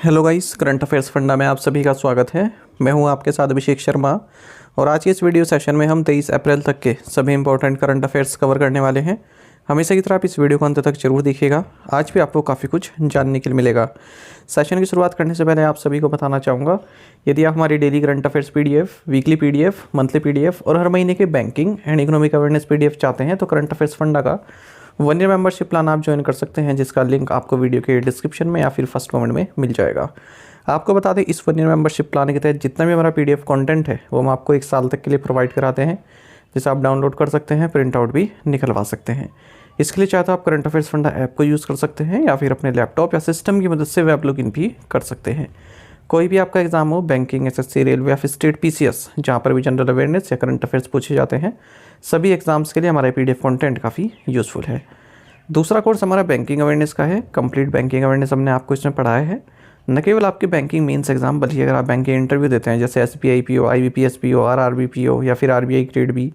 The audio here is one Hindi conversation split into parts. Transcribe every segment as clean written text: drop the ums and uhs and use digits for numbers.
Hello guys, current affairs funda में आप सभी का स्वागत है। मैं हूं आपके साथ अभिषेक शर्मा और आज के इस वीडियो सेशन में हम 23 अप्रैल तक के सभी इंपॉर्टेंट करंट अफेयर्स कवर करने वाले हैं। हमेशा की तरह आप इस वीडियो को अंत तक जरूर देखिएगा। आज भी आपको काफ़ी कुछ जानने के लिए मिलेगा। सेशन की शुरुआत करने से पहले आप सभी को बताना चाहूँगा, यदि आप हमारी daily current affairs PDF, weekly PDF, monthly PDF और हर महीने के banking and economic awareness PDF चाहते हैं तो करंट अफेयर्स फंडा का 1 ईयर मेंबरशिप प्लान आप ज्वाइन कर सकते हैं, जिसका लिंक आपको वीडियो के डिस्क्रिप्शन में या फिर फर्स्ट कमेंट में मिल जाएगा। आपको बता दें, इस 1 ईयर मेंबरशिप प्लान के तहत जितना भी हमारा PDF कंटेंट है वो हम आपको 1 साल तक के लिए प्रोवाइड कराते हैं, जिसे आप डाउनलोड कर सकते हैं, प्रिंट आउट भी निकलवा सकते हैं। इसके लिए चाहे तो आप करंट अफेयर्स फंडा ऐप को यूज़ कर सकते हैं या फिर अपने लैपटॉप या सिस्टम की मदद से वेब लॉगिन भी कर सकते हैं। कोई भी आपका एग्जाम हो, बैंकिंग, SSC, रेलवे या फिर स्टेट PCS, जहाँ पर भी जनरल अवेयरनेस या करंट अफेयर्स पूछे जाते हैं, सभी एग्जाम्स के लिए हमारा PDF कंटेंट काफ़ी यूज़फुल है। दूसरा कोर्स हमारा बैंकिंग अवेयरनेस का है। कंप्लीट बैंकिंग अवेयरनेस हमने आपको इसमें पढ़ाया है। न केवल आपके बैंकिंग मेंस एग्जाम, बल्कि अगर आप बैंकिंग इंटरव्यू देते हैं जैसे SBI PO, IBPS PO, RRB PO या फिर RBI ग्रेड B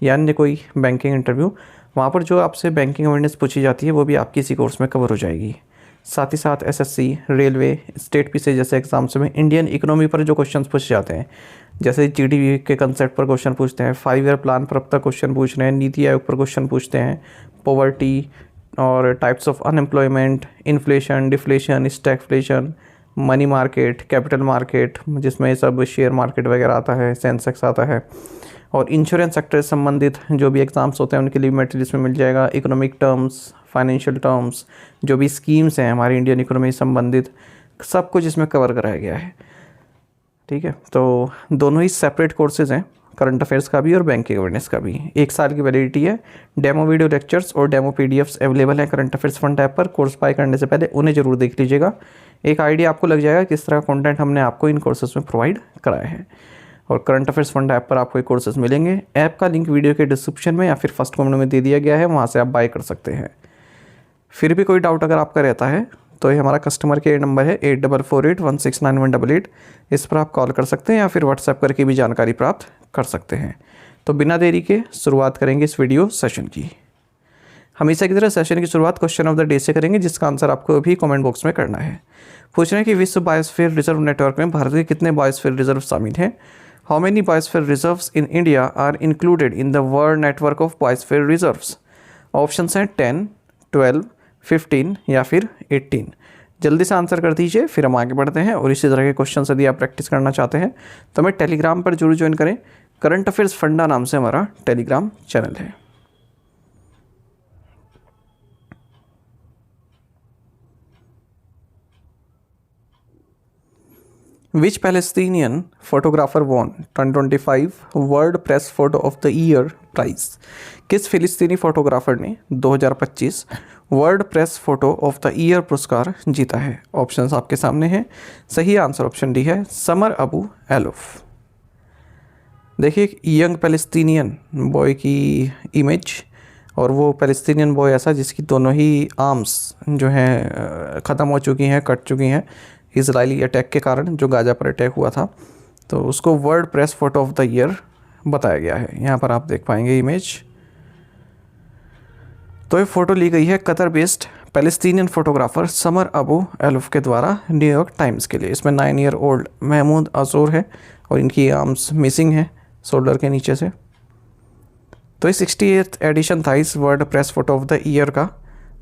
या अन्य कोई बैंकिंग इंटरव्यू, वहाँ पर जो आपसे बैंकिंग अवेयरनेस पूछी जाती है वो भी आपकी इसी कोर्स में कवर हो जाएगी। साथ ही साथ SSC, रेलवे, स्टेट PCS जैसे एग्जाम्स में इंडियन इकोनॉमी पर जो क्वेश्चन पूछे जाते हैं, जैसे GDP के कंसेप्ट पर क्वेश्चन पूछते हैं, 5 ईयर प्लान पर अब तक क्वेश्चन पूछ रहे हैं, नीति आयोग पर क्वेश्चन पूछते हैं, पॉवर्टी और types of unemployment, inflation, deflation, stagflation, money market, capital market जिसमें सब शेयर मार्केट वगैरह आता है, सेंसेक्स आता है, और इंश्योरेंस सेक्टर से संबंधित जो भी एग्ज़ाम्स होते हैं उनके लिए मटेरियल इसमें मिल जाएगा। इकोनॉमिक टर्म्स, फाइनेंशियल टर्म्स, जो भी स्कीम्स हैं हमारी इंडियन इकोनॉमी से संबंधित, सब कुछ इसमें कवर कराया गया है। ठीक है, तो दोनों ही सेपरेट कोर्सेज़ हैं, करंट अफेयर्स का भी और बैंकिंग अवेयरनेस का भी। 1 साल की वैलिडिटी है। डेमो वीडियो लेक्चर्स और डेमो PDFs अवेलेबल हैं करंट अफेयर्स फंड ऐप पर। कोर्स बाय करने से पहले उन्हें जरूर देख लीजिएगा, एक आइडिया आपको लग जाएगा किस तरह का कंटेंट हमने आपको इन कोर्सेज में प्रोवाइड कराया है। और करंट अफेयर्स फंड ऐप पर आपको ये कोर्सेज मिलेंगे। ऐप का लिंक वीडियो के डिस्क्रिप्शन में या फिर फर्स्ट कमेंट में दे दिया गया है, वहाँ से आप बाय कर सकते हैं। फिर भी कोई डाउट अगर आपका रहता है तो ये हमारा कस्टमर केयर नंबर है 8448169188। इस पर आप कॉल कर सकते हैं या फिर व्हाट्सएप करके भी जानकारी प्राप्त कर सकते हैं। तो बिना देरी के शुरुआत करेंगे इस वीडियो सेशन की। हमेशा की तरह सेशन की शुरुआत क्वेश्चन ऑफ द डे से करेंगे, जिसका आंसर आपको अभी कमेंट बॉक्स में करना है। पूछ रहे हैं कि विश्व बायोस्फीयर रिजर्व नेटवर्क में भारत के कितने बायोस्फीयर रिजर्व शामिल हैं। How many biosphere reserves in India are included in the world network of biosphere reserves. Option हैं 10, 12, 15 या फिर 18। जल्दी से आंसर कर दीजिए, फिर हम आगे बढ़ते हैं। और इसी तरह के क्वेश्चन यदि आप प्रैक्टिस करना चाहते हैं तो हमें टेलीग्राम पर जरूर ज्वाइन करें। करंट अफेयर्स फंडा नाम से हमारा टेलीग्राम चैनल है। Which Palestinian photographer won 2025 world press photo of the year prize. किस फिलिस्तीनी फोटोग्राफर ने 2025 world press photo of the ईयर पुरस्कार जीता है। ऑप्शंस आपके सामने हैं। सही आंसर ऑप्शन डी है, समर अबू एलुफ। देखिए, एक यंग पैलेस्टीनियन बॉय की इमेज, और वो पैलेस्टीनियन बॉय ऐसा जिसकी दोनों ही आर्म्स जो हैं ख़त्म हो चुकी हैं, कट चुकी हैं इजरायली अटैक के कारण, जो गाजा पर अटैक हुआ था। तो उसको world press photo of the year बताया गया है। यहाँ पर आप देख पाएंगे इमेज। तो ये फ़ोटो ली गई है Qatar based Palestinian photographer Samar Abu Elouf के द्वारा न्यूयॉर्क टाइम्स के लिए। इसमें 9 ईयर ओल्ड महमूद अजोर है और इनकी आर्म्स मिसिंग है शोल्डर के नीचे से। तो ये 68th एडिशन था इस world press photo of the year का,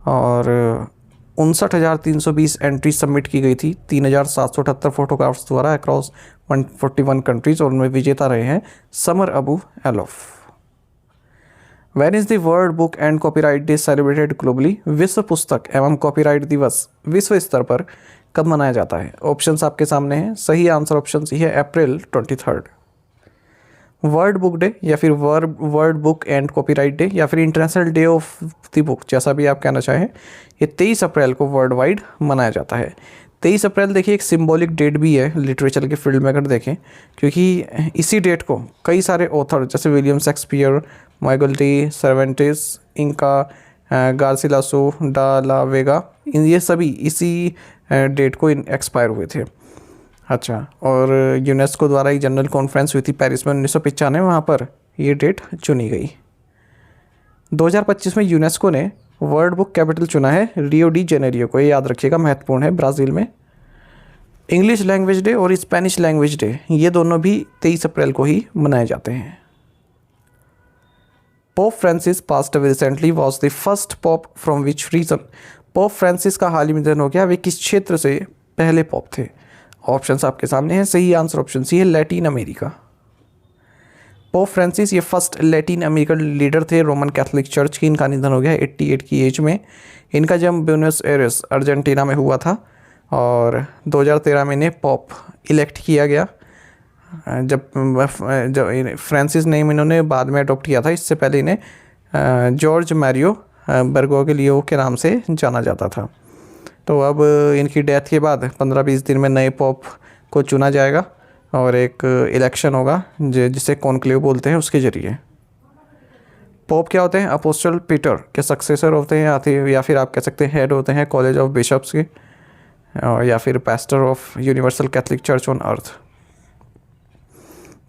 और 59,320 एंट्री सबमिट की गई थी 3,778 फोटोग्राफ्स द्वारा अक्रॉस 141 कंट्रीज, और उनमें विजेता रहे हैं Samar Abu Elouf. When is the world book and copyright day celebrated globally. विश्व पुस्तक एवं कॉपीराइट दिवस विश्व स्तर पर कब मनाया जाता है। ऑप्शंस आपके सामने हैं। सही आंसर ऑप्शन सी है, अप्रैल 23। वर्ल्ड बुक डे या फिर world book and copyright day या फिर international day of the book, जैसा भी आप कहना चाहें, ये 23 अप्रैल को वर्ल्ड वाइड मनाया जाता है। 23 अप्रैल देखिए एक सिंबॉलिक डेट भी है लिटरेचर के फील्ड में अगर देखें, क्योंकि इसी डेट को कई सारे ऑथर जैसे विलियम शेक्सपियर, माइकल टी सर्वेंटिस, इनका गार्सिलासो डा ला वेगा, ये सभी इसी डेट को एक्सपायर हुए थे। अच्छा, और यूनेस्को द्वारा एक जनरल कॉन्फ्रेंस हुई थी पेरिस में 1995, वहाँ पर ये डेट चुनी गई। 2025 में यूनेस्को ने वर्ल्ड बुक कैपिटल चुना है रियो डी जेनेरियो को, ये याद रखिएगा, महत्वपूर्ण है, ब्राज़ील में। इंग्लिश लैंग्वेज डे और स्पेनिश लैंग्वेज डे ये दोनों भी 23 अप्रैल को ही मनाए जाते हैं। Pope Francis passed away recently was the first pope from which region. Pope Francis का हाल ही में निधन हो गया, वे किस क्षेत्र से पहले पोप थे? ऑप्शंस आपके सामने हैं। सही आंसर ऑप्शन सी है, लैटिन अमेरिका। पोप फ्रांसिस ये फर्स्ट लैटिन अमेरिकन लीडर थे रोमन कैथोलिक चर्च की। इनका निधन हो गया 88 की एज में। इनका जन्म ब्यूनस एयर्स अर्जेंटीना में हुआ था और 2013 में इन्हें पोप इलेक्ट किया गया। जब फ्रांसिस नेम इन्होंने बाद में अडॉप्ट किया था, इससे पहले इन्हें जॉर्ज मैरियो बर्गोग्लियो के नाम से जाना जाता था। तो अब इनकी डेथ के बाद 15-20 दिन में नए पोप को चुना जाएगा और एक इलेक्शन होगा जिसे कॉन्क्लेव बोलते हैं, उसके जरिए। पोप क्या होते हैं? अपोस्टल पीटर के सक्सेसर होते हैं या फिर आप कह सकते हैं हेड होते हैं कॉलेज ऑफ बिशप्स के, या फिर pastor of universal Catholic church on earth.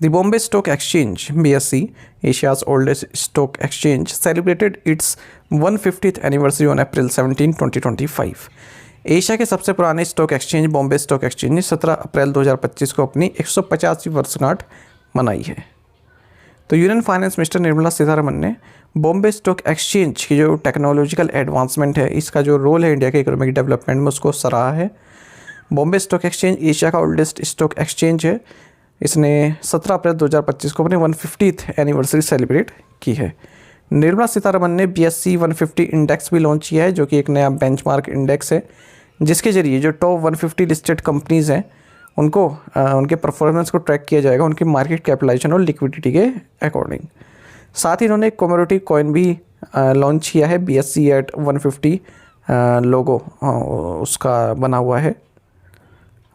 The Bombay Stock Exchange (BSE), Asia's oldest stock exchange, celebrated its 150th anniversary on April 17, 2025. Asia के सबसे पुराने stock exchange Bombay stock exchange ने 17 अप्रैल 2025 को अपनी 150वीं वर्षगांठ मनाई है। तो union finance minister Nirmala Sitharaman ने बॉम्बे स्टॉक एक्सचेंज की जो टेक्नोलॉजिकल एडवांसमेंट है, इसका जो रोल है इंडिया के इकोनॉमिक डेवलपमेंट में, उसको सराहा है। बॉम्बे स्टॉक एक्सचेंज एशिया का ओल्डेस्ट स्टॉक एक्सचेंज है। इसने 17 अप्रैल 2025 को अपनी 150th एनिवर्सरी सेलिब्रेट की है। निर्मला सीतारमण ने BSE 150 इंडेक्स भी लॉन्च किया है, जो कि एक नया बेंचमार्क इंडेक्स है, जिसके जरिए जो टॉप 150 लिस्टेड कंपनीज़ हैं उनको उनके परफॉर्मेंस को ट्रैक किया जाएगा उनकी मार्केट कैपिटलाइजेशन और लिक्विडिटी के अकॉर्डिंग। साथ ही इन्होंने एक कमोडिटी कॉइन भी लॉन्च किया है, BSE at 150 लोगो उसका बना हुआ है।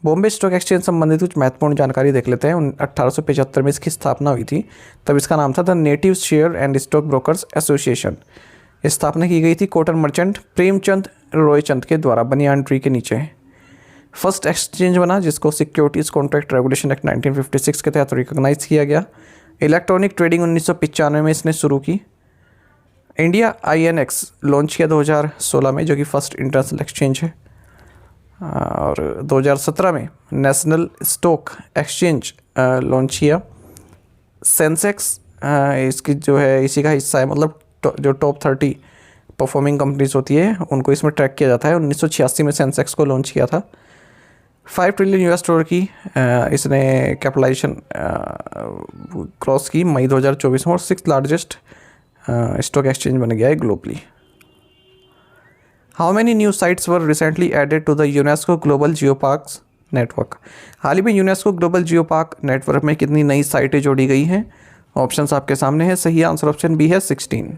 बॉम्बे स्टॉक एक्सचेंज संबंधित कुछ महत्वपूर्ण जानकारी देख लेते हैं। 1875 में इसकी स्थापना हुई थी, तब इसका नाम था the native share and stock brokers association. स्थापना की गई थी कॉटन मर्चेंट प्रेमचंद रॉयचंद के द्वारा बनियान ट्री के नीचे। फर्स्ट एक्सचेंज बना जिसको सिक्योरिटीज़ कॉन्ट्रैक्ट रेगुलेशन एक्ट 1956 के तहत रिकॉग्नाइज किया गया। इलेक्ट्रॉनिक ट्रेडिंग 1995 में इसने शुरू की। इंडिया INX लॉन्च किया 2016 में, जो कि फर्स्ट इंटरनेशनल एक्सचेंज है। और 2017 में नेशनल स्टॉक एक्सचेंज लॉन्च किया। सेंसेक्स इसकी जो है इसी का हिस्सा है, मतलब जो टॉप 30 परफॉर्मिंग कंपनीज होती है उनको इसमें ट्रैक किया जाता है। 1986 में सेंसेक्स को लॉन्च किया था। $5 ट्रिलियन की इसने कैपिटलाइजेशन क्रॉस की मई 2024 में और 6th लार्जेस्ट स्टॉक एक्सचेंज बन गया है globally. How many new sites were recently added to the UNESCO global geo parks network. हाल ही में UNESCO global geo park network में कितनी नई साइटें जोड़ी गई हैं? ऑप्शंस आपके सामने हैं। सही आंसर ऑप्शन बी है 16।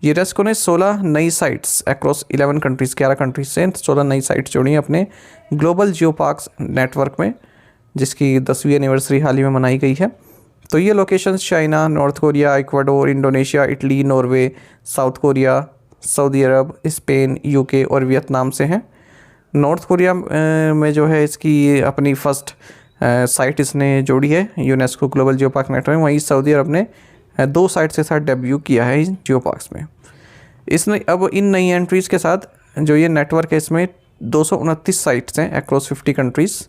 यूनेस्को ने 16 नई साइट्स अक्रॉस 11 कंट्रीज़ 11 कंट्रीज से 16 नई साइट्स जोड़ी हैं अपने ग्लोबल जियो पार्क्स नेटवर्क में, जिसकी 10वीं एनिवर्सरी हाल ही में मनाई गई है। तो ये locations China, North Korea, Ecuador, Indonesia, Italy, Norway, South Korea, सऊदी अरब, स्पेन, UK और वियतनाम से हैं। नॉर्थ कोरिया में जो है इसकी अपनी फर्स्ट साइट इसने जोड़ी है UNESCO global geo park network में। वहीं सऊदी अरब ने 2 साइट्स के साथ डेब्यू किया है इन जियो पार्क्स में। इसने अब इन नई एंट्रीज़ के साथ जो ये नेटवर्क है इसमें 229 साइट्स हैं अक्रॉस 50 कंट्रीज़।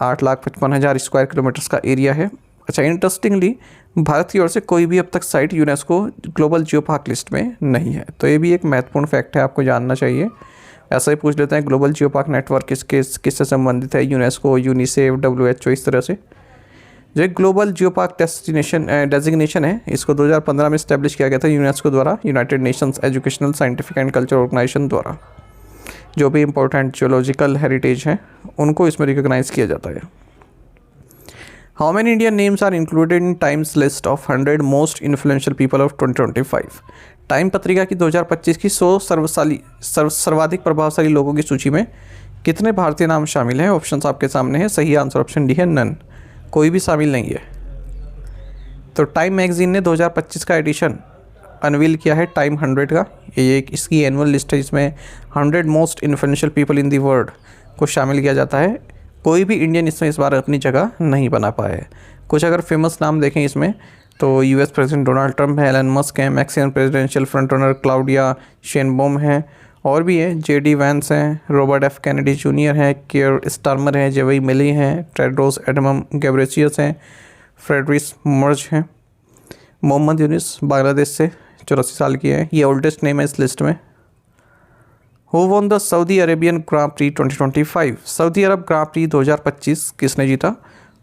8,55,000 स्क्वायर किलोमीटर्स का एरिया है। अच्छा, इंटरेस्टिंगली भारत की ओर से कोई भी अब तक site UNESCO global geo park list में नहीं है, तो ये भी एक महत्वपूर्ण फैक्ट है, आपको जानना चाहिए। ऐसा ही पूछ लेते हैं, ग्लोबल जियो पार्क नेटवर्क किससे संबंधित है? यूनेस्को, यूनिसेफ, WHO, इस तरह से। जो एक ग्लोबल जियो पार्क डेजिग्नेशन है, इसको 2015 में इस्टेब्लिश किया गया था यूनेस्को द्वारा, United Nations educational, scientific and culture organisation द्वारा। जो भी इंपॉर्टेंट जियोलॉजिकल हेरिटेज हैं उनको इसमें रिकॉग्नाइज किया जाता है। How many Indian names are included in Time's list of 100 most influential people of 2025। Time पत्रिका की 2025 की 100 सर्वाधिक प्रभावशाली लोगों की सूची में कितने भारतीय नाम शामिल हैं? ऑप्शंस आपके सामने हैं। सही आंसर ऑप्शन डी है नन, कोई भी शामिल नहीं है। तो टाइम मैगजीन ने 2025 का एडिशन अनवील किया है टाइम 100 का। ये एक इसकी एनुअल लिस्ट है जिसमें 100 most influential people in the world को शामिल किया जाता है। कोई भी इंडियन इसमें इस बार अपनी जगह नहीं बना पाया है। कुछ अगर फेमस नाम देखें इसमें तो US प्रेसिडेंट डोनाल्ड ट्रंप है, एलन मस्क हैं, Mexican presidential front runner Claudia Sheinbaum हैं और भी हैं, JD वैंस हैं, रॉबर्ट F कैनेडी जूनियर हैं, केयर स्टार्मर हैं, जेवी मिली हैं, टेड्रोस एडमम गेब्रेसियस हैं, फ्रेडरिस मर्ज हैं, मोहम्मद यूनिस बांग्लादेश से 84 साल की हैं, ये ओल्डेस्ट नेम है इस लिस्ट में। Who won the Saudi Arabian Grand Prix 2025, सऊदी अरब ग्रां प्री 2025 किसने जीता?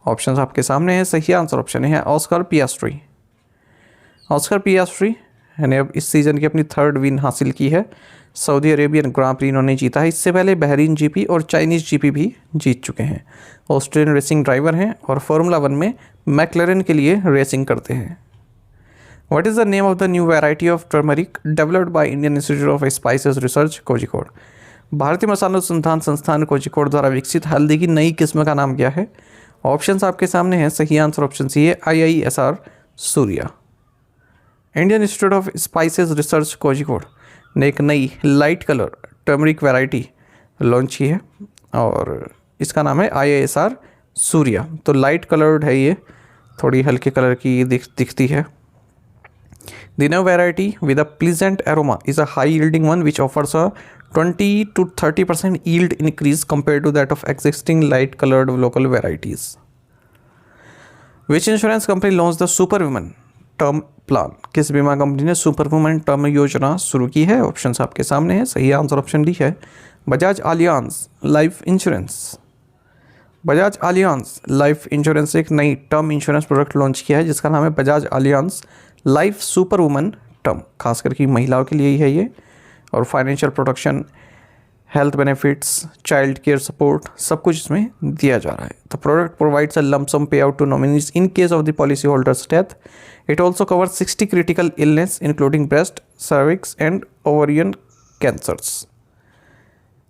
ऑप्शन आपके सामने है, सही आंसर ऑप्शन है ऑस्कर पियास्ट्री। ऑस्कर पियास्ट्री ने अब इस सीज़न की अपनी 3rd विन हासिल की है। सऊदी अरेबियन ग्रां प्री इन्होंने जीता है, इससे पहले बहरीन जीपी और चाइनीज़ जीपी भी जीत चुके हैं। ऑस्ट्रेलियन रेसिंग ड्राइवर हैं और फार्मूला 1 में मैक्लेरन के लिए रेसिंग करते हैं। What is the name of the new variety of turmeric developed by Indian institute of spices research Kozhikode? भारतीय मसाला अनुसंधान संस्थान कोझिकोड द्वारा विकसित हल्दी की नई किस्म का नाम क्या है? ऑप्शंस आपके सामने हैं, सही आंसर ऑप्शन सी है IISR Surya. Indian institute of spices research Kozhikode ने एक नई light colour turmeric variety launch की है और इसका नाम है IISR सूर्या। तो लाइट कलर्ड है, ये थोड़ी हल्के कलर की दिखती है। The new variety with a pleasant aroma is a high yielding one which offers a 20 to 30% yield increase compared to that of existing light colored local varieties. Which insurance company launched the Superwoman term plan? किस बीमा कंपनी ने सुपर वुमन टर्म योजना शुरू की है? ऑप्शंस आपके सामने है, सही आंसर ऑप्शन डी है Bajaj Allianz life insurance. Bajaj Allianz life insurance एक नई टर्म इंश्योरेंस प्रोडक्ट लॉन्च किया है जिसका नाम है Bajaj Allianz life super woman term. खास करके महिलाओं के लिए ही है ये, और financial protection, health benefits, child care support सब कुछ इसमें दिया जा रहा है। The product provides a lump sum payout to nominees in case of the policy holder's death. It also covers 60 critical illness including breast, cervix and ovarian cancers.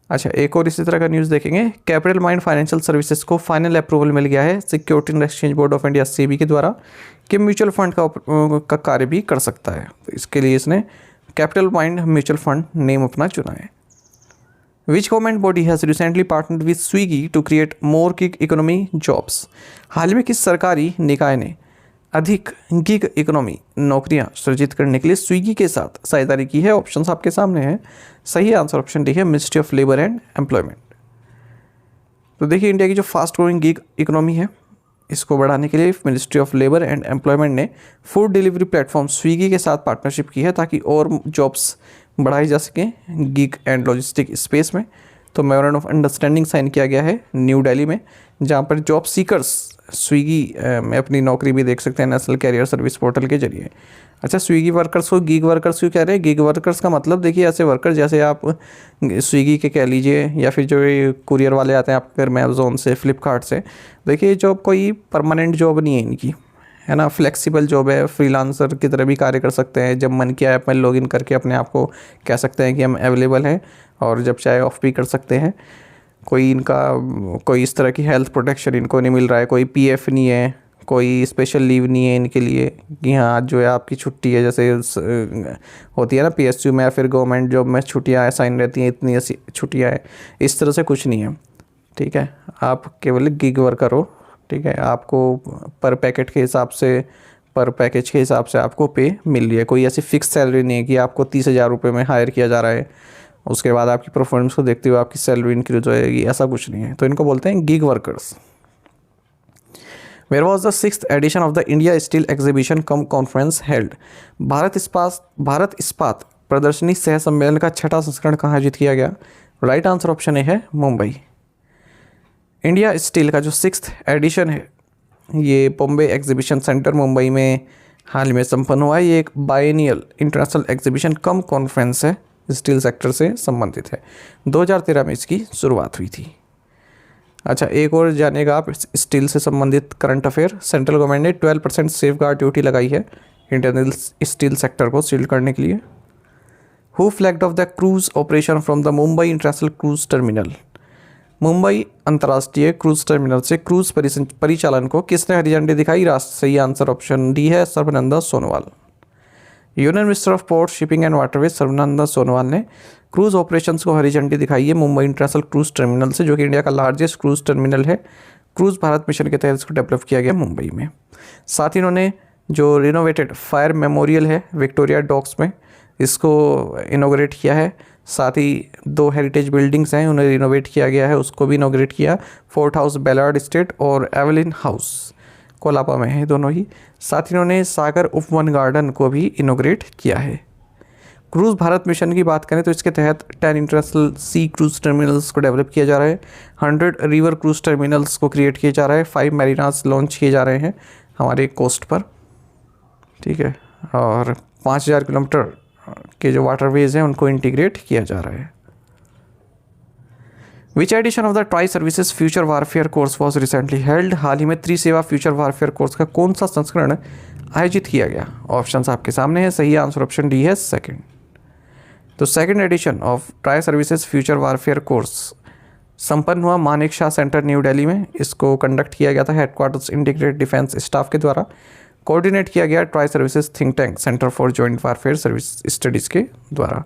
अच्छा, एक और इसी तरह का न्यूज़ देखेंगे। कैपिटल माइंड फाइनेंशियल सर्विसेज को फाइनल अप्रूवल मिल गया है security and exchange board of India SEBI के द्वारा कि म्यूचुअल फंड का कार्य भी कर सकता है। तो इसके लिए इसने capital mind mutual fund name अपना चुना है। Which government body has recently partnered with Swiggy to create more gig economy jobs? हाल में किस सरकारी निकाय ने अधिक गिग इकोनॉमी नौकरियां सृजित करने के लिए स्विगी के साथ साझेदारी की है? ऑप्शंस आपके सामने हैं, सही आंसर ऑप्शन डी है ministry of labour and employment. तो देखिए, इंडिया की जो फास्ट ग्रोइंग गिग इकोनॉमी है इसको बढ़ाने के लिए ministry of labour and employment ने फूड डिलीवरी प्लेटफॉर्म स्विगी के साथ पार्टनरशिप की है ताकि और जॉब्स बढ़ाई जा सकें गिग एंड लॉजिस्टिक स्पेस में। तो मेमोरेंडम ऑफ अंडरस्टैंडिंग साइन किया गया है न्यू दिल्ली में, जहां पर जॉब सीकर्स स्विगी में अपनी नौकरी भी देख सकते हैं नेशनल कैरियर सर्विस पोर्टल के जरिए। अच्छा, स्विगी वर्कर्स को गिग वर्कर्स क्यों कह रहे हैं? गिग वर्कर्स का मतलब देखिए, ऐसे वर्कर जैसे आप स्विगी के कह लीजिए या फिर जो कुरियर वाले आते हैं आपके घर में अमेज़ॉन से, फ्लिपकार्ट से। देखिए, जॉब कोई परमानेंट जॉब नहीं है इनकी, है ना, फ्लेक्सिबल जॉब है, फ्रीलांसर की तरह भी कार्य कर सकते हैं। जब मन किया ऐप में लॉगिन करके अपने आप को कह सकते हैं कि हम अवेलेबल हैं, और जब चाहे ऑफ भी कर सकते हैं। कोई इस तरह की हेल्थ प्रोटेक्शन इनको नहीं मिल रहा है, कोई PF नहीं है, कोई स्पेशल लीव नहीं है इनके लिए कि हाँ आज जो है आपकी छुट्टी है, जैसे होती है ना PSU में या फिर गवर्नमेंट जॉब में छुट्टियाँ असाइन रहती हैं, इतनी ऐसी छुट्टियाँ हैं, इस तरह से कुछ नहीं है। ठीक है, आप केवल गिग वर्कर हो। ठीक है, आपको पर पैकेज के हिसाब से आपको पे मिल रही है। कोई ऐसी फिक्स सैलरी नहीं है कि आपको 30,000 रुपये में हायर किया जा रहा है, उसके बाद आपकी परफॉर्मेंस को देखते हुए आपकी सैलरी इंक्रीज होएगी, ऐसा कुछ नहीं है। तो इनको बोलते हैं gig workers. Where was the 6th edition of the India steel exhibition cum conference held? भारत इस्पात प्रदर्शनी सह सम्मेलन का 6वां संस्करण कहाँ आयोजित किया गया? राइट आंसर ऑप्शन ए है मुंबई। इंडिया स्टील का जो 6th एडिशन है ये बॉम्बे एग्जीबिशन सेंटर मुंबई में हाल में संपन्न हुआ है। ये एक biennial international exhibition cum conference है, स्टील सेक्टर से संबंधित है। 2013 में इसकी शुरुआत हुई थी। अच्छा, एक और जानेगा आप स्टील से संबंधित करंट अफेयर। सेंट्रल गवर्नमेंट ने 12% सेफगार्ड ड्यूटी लगाई है इंटरनल स्टील सेक्टर को सील करने के लिए। Who flagged of the cruise operation from the Mumbai international cruise terminal? Mumbai अंतर्राष्ट्रीय क्रूज टर्मिनल से क्रूज परिचालन को किसने हरी झंडी दिखाई? सही आंसर ऑप्शन डी है Sarbananda Sonowal. Union minister of port, shipping and waterways Sarbananda Sonowal ने क्रूज ऑपरेशंस को हरी झंडी दिखाई है मुंबई इंटरनेशनल क्रूज टर्मिनल से, जो कि इंडिया का लार्जेस्ट क्रूज टर्मिनल है। क्रूज भारत मिशन के तहत इसको डेवलप किया गया मुंबई में। साथ ही इन्होंने जो रिनोवेटेड फायर मेमोरियल है विक्टोरिया डॉक्स में, इसको इनोग्रेट किया है। साथ ही 2 हेरिटेज बिल्डिंग्स हैं उन्हें रिनोवेट किया गया है, उसको भी इनॉग्रेट किया। फोर्ट हाउस बेलार्ड स्टेट और एवेलिन हाउस कोलापा में है दोनों ही। साथ ही इन्होंने सागर उपवन गार्डन को भी इनॉग्रेट किया है। क्रूज़ भारत मिशन की बात करें तो इसके तहत 10 इंटरनेशनल सी क्रूज़ टर्मिनल्स को डेवलप किया जा रहा है, 100 रिवर क्रूज़ टर्मिनल्स को क्रिएट किया जा रहा है, 5 मैरिनास लॉन्च किए जा रहे हैं हमारे कोस्ट पर, ठीक है, और 5000 किलोमीटर के जो वाटरवेज हैं उनको इंटीग्रेट किया जा रहा है। Which edition of the tri services future warfare course was recently held? हाल ही में त्रिसेवा फ्यूचर वारफेयर कोर्स का कौन सा संस्करण आयोजित किया गया? ऑप्शंस आपके सामने है, सही आंसर ऑप्शन डी है सेकंड। तो second edition of try services future warfare course संपन्न हुआ मानेक शाह सेंटर न्यू दिल्ली में। इसको कंडक्ट किया गया था हेडक्वार्टर्स इंटीग्रेटेड डिफेंस स्टाफ के द्वारा, कोऑर्डिनेट किया गया tri services think tank centre for joint warfare service studies के द्वारा।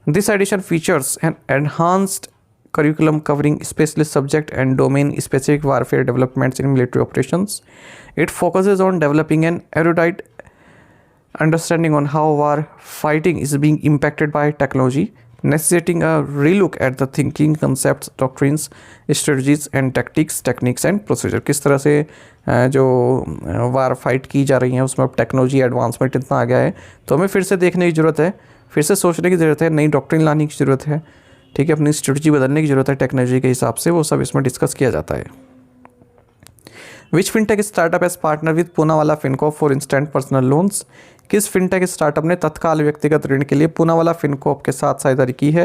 This edition features an enhanced curriculum covering specialist subject and domain specific warfare developments in military operations. It focuses on developing an erudite understanding on how war fighting is being impacted by technology, necessitating a relook at the thinking, concepts, doctrines, strategies and tactics, techniques and procedure. किस तरह से जो वार फाइट की जा रही है उसमें अब टेक्नोलॉजी एडवांसमेंट इतना आ गया है तो हमें फिर से देखने की ज़रूरत है, फिर से सोचने की ज़रूरत है, नई डॉक्ट्रिन लाने की ज़रूरत है, ठीक है, अपनी स्ट्रेटजी बदलने की जरूरत है टेक्नोलॉजी के हिसाब से, वो सब इसमें डिस्कस किया जाता है। Which fintech startup has partner with Poonawalla Fincorp for instant personal loans? किस फिनटेक स्टार्टअप ने तत्काल व्यक्तिगत ऋण के लिए पूनावाला फिनकॉप के साथ साझेदारी की है?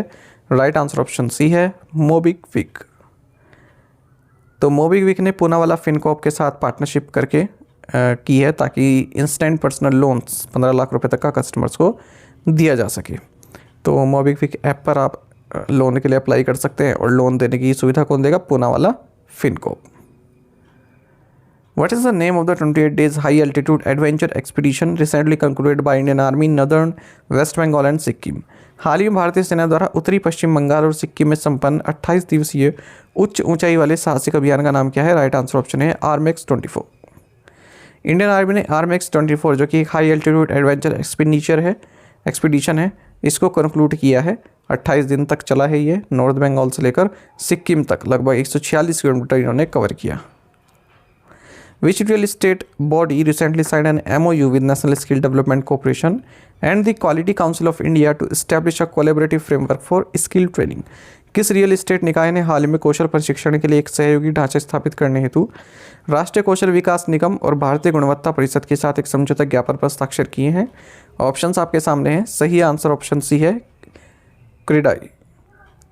राइट आंसर ऑप्शन सी है मोबिक्विक। तो मोबिक्विक ने पूनावाला फिनकॉप के साथ पार्टनरशिप करके की है ताकि इंस्टेंट पर्सनल लोन्स 15 लाख रुपए तक का कस्टमर्स को दिया जा सके। तो मोबिक्विक ऐप पर आप लोन के लिए अप्लाई कर सकते हैं और लोन देने की सुविधा कौन देगा? Poonawalla Fincorp. What is the name of the 28 days high altitude adventure expedition recently concluded by Indian Army Northern West Bengal and Sikkim? हाल ही में भारतीय सेना द्वारा उत्तरी पश्चिम बंगाल और सिक्किम में संपन्न 28 दिवसीय उच्च ऊंचाई वाले साहसिक अभियान का नाम क्या है? राइट आंसर ऑप्शन है RMX 24। इंडियन आर्मी ने RMX 24 जो कि एक हाई एल्टीट्यूड एडवेंचर एक्सपीडिशन है इसको कंक्लूड किया है। 28 दिन तक चला है ये, नॉर्थ बंगाल से लेकर सिक्किम तक लगभग 146 किलोमीटर इन्होंने कवर किया। Which real estate body recently signed an MOU with national skill development corporation and the quality council of India to establish a collaborative framework for skill training? किस रियल एस्टेट निकाय ने हाल ही में कौशल प्रशिक्षण के लिए एक सहयोगी ढांचा स्थापित करने हेतु राष्ट्रीय कौशल विकास निगम और भारतीय गुणवत्ता परिषद के साथ एक समझौता ज्ञापन पर हस्ताक्षर किए हैं? ऑप्शंस आपके सामने हैं, सही आंसर ऑप्शन सी है क्रेडाई।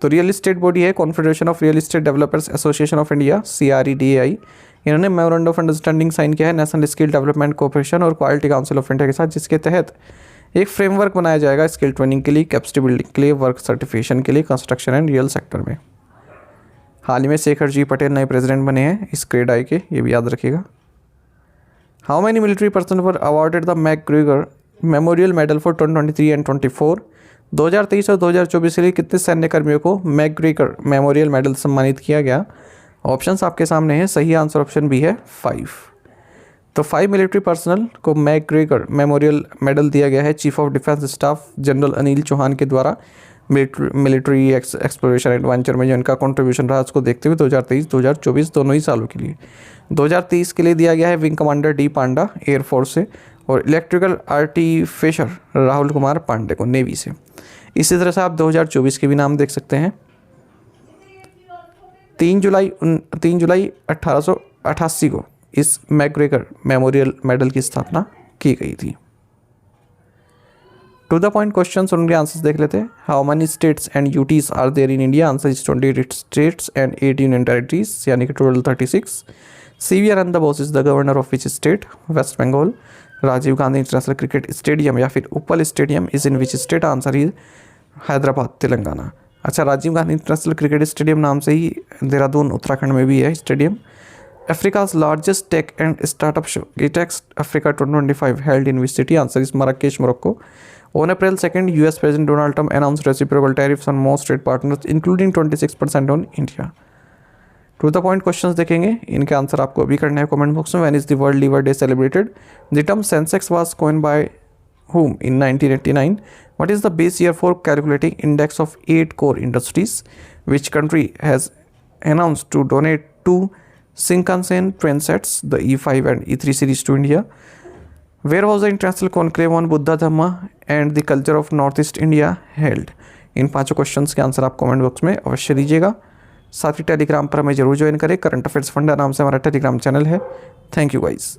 तो रियल एस्टेट बॉडी है confederation of real estate developers association of India CREDAI। इन्होंने मेमोरेंडम ऑफ अंडरस्टैंडिंग साइन किया है नेशनल स्किल डेवलपमेंट कॉर्पोरेशन और क्वालिटी काउंसिल ऑफ इंडिया के साथ, जिसके तहत एक फ्रेमवर्क बनाया जाएगा स्किल ट्रेनिंग के लिए, कैपेसिटी बिल्डिंग के लिए, वर्क सर्टिफिकेशन के लिए कंस्ट्रक्शन एंड रियल सेक्टर में। हाल ही में शेखर जी पटेल नए प्रेसिडेंट बने हैं इस क्रेडाई के, ये भी याद रखिएगा। How many military person were awarded the McGregor memorial medal for 2023 and 24? 2023 और 2024 के लिए कितने सैन्य कर्मियों को मैकग्रेगर मेमोरियल मेडल सम्मानित किया गया? ऑप्शंस आपके सामने हैं, सही आंसर ऑप्शन बी है 5। तो 5 मिलिट्री पर्सनल को मैकग्रेगर मेमोरियल मेडल दिया गया है chief of defence staff general Anil Chauhan के द्वारा मिलिट्री एक्सप्लोरेशन एडवेंचर में जो इनका कंट्रीब्यूशन रहा उसको देखते हुए 2023-2024 दोनों ही सालों के लिए। 2023 के लिए दिया गया है विंग कमांडर D पांडा एयरफोर्स से और इलेक्ट्रिकल आर्टिफिशर राहुल कुमार पांडे को नेवी से। इसी तरह से आप 2024 के भी नाम देख सकते हैं। 3 जुलाई 1888 को इस मैकग्रेगर मेमोरियल मेडल की स्थापना की गई थी। टू द पॉइंट क्वेश्चन उनके आंसर्स देख लेते हैं। How many states and UTs are there in India? Answer is 28 states and 8 union territories, यानी कि total 36। CVR Anand is the governor of which state? West Bengal. Rajiv Gandhi international cricket stadium या फिर Uppal stadium is in which state? Answer is Hyderabad Telangana. अच्छा, Rajiv Gandhi international cricket stadium नाम से ही देहरादून उत्तराखंड में भी है stadium. Africa's largest tech and startup show GTEx Africa 2025 held in which city? Answer is Marrakesh, Morocco. On April 2nd, US President Donald Trump announced reciprocal tariffs on most trade partners, including 26% on India. To the point questions देखेंगे, इनके आंसर आपको अभी करना है कमेंट बॉक्स में। When is the World Liver Day celebrated? The term Sensex was coined by whom in 1989? What is the base year for calculating index of 8 core industries? Which country has announced to donate 2 Shinkansen train sets, the E5 and E3 series, to India? Where was the International Conclave on Buddha Dhamma and the Culture of Northeast India held? In 5 questions के आंसर आप कमेंट बॉक्स में अवश्य दीजिएगा। साथ ही टेलीग्राम पर हमें जरूर ज्वाइन करें। करंट अफेयर्स फंडा नाम से हमारा टेलीग्राम चैनल है। Thank you guys.